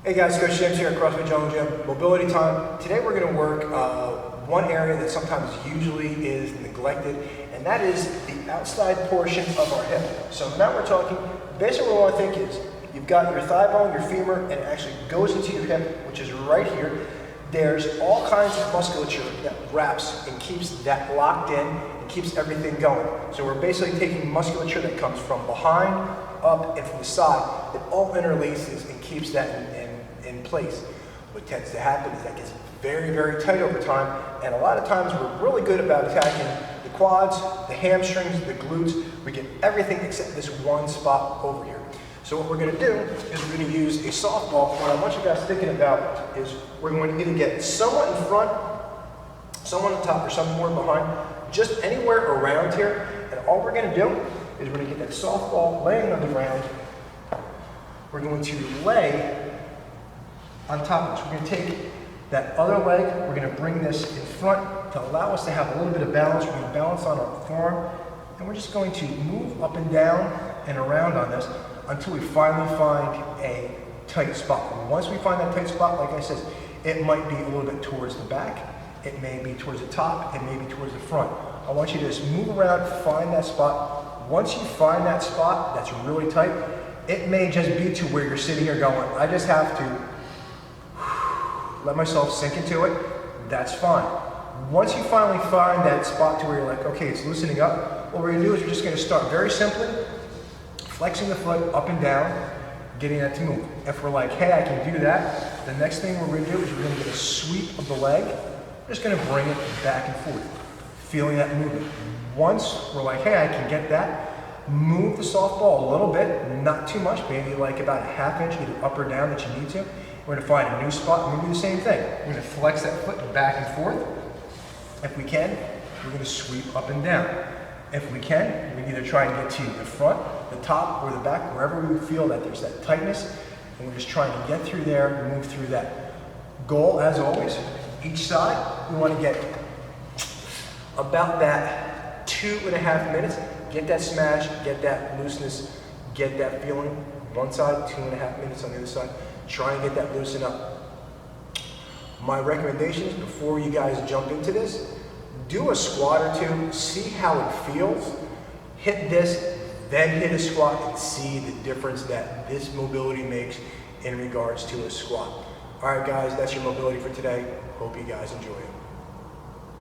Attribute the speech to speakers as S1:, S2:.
S1: Hey guys, Coach James here at CrossFit Jungle Gym. Mobility time. Today we're going to work one area that sometimes usually is neglected, and that is the outside portion of our hip. So now we're talking, basically what I think is, you've got your thigh bone, your femur, and it actually goes into your hip, which is right here. There's all kinds of musculature that wraps and keeps that locked in and keeps everything going. So we're basically taking musculature that comes from behind, up, and from the side that all interlaces and keeps that in place. What tends to happen is that gets very, very tight over time, and a lot of times we're really good about attacking the quads, the hamstrings, the glutes. We get everything except this one spot over here. So what we're going to do is we're going to use a softball. What I want you guys thinking about is we're going to either get someone in front, someone on top, or someone behind, just anywhere around here, and all we're going to do is we're going to get that softball laying on the ground. We're going to lay on top of this. We're going to take that other leg, we're going to bring this in front to allow us to have a little bit of balance. We're going to balance on our forearm, and we're just going to move up and down and around on this until we finally find a tight spot. And once we find that tight spot, like I said, it might be a little bit towards the back, it may be towards the top, it may be towards the front. I want you to just move around, find that spot. Once you find that spot that's really tight, it may just be to where you're sitting here going, I just have to let myself sink into it. That's fine. Once you finally find that spot to where you're like, okay, it's loosening up, what we're going to do is we're just going to start very simply flexing the foot up and down, getting that to move. If we're like, hey, I can do that, the next thing we're going to do is we're going to get a sweep of the leg. We're just going to bring it back and forth, feeling that movement. Once we're like, hey, I can get that, move the softball a little bit, not too much, maybe like about a half inch, either up or down that you need to. We're going to find a new spot and we're going to do the same thing. We're going to flex that foot back and forth. If we can, we're going to sweep up and down. If we can, we can either try and get to the front, the top, or the back, wherever we feel that there's that tightness, and we're just trying to get through there and move through that. Goal, as always, each side, we want to get about that 2.5 minutes. Get that smash, get that looseness, get that feeling. One side, 2.5 minutes on the other side. Try and get that loosened up. My recommendations before you guys jump into this, do a squat or two, see how it feels. Hit this, then hit a squat and see the difference that this mobility makes in regards to a squat. All right guys, that's your mobility for today. Hope you guys enjoy it.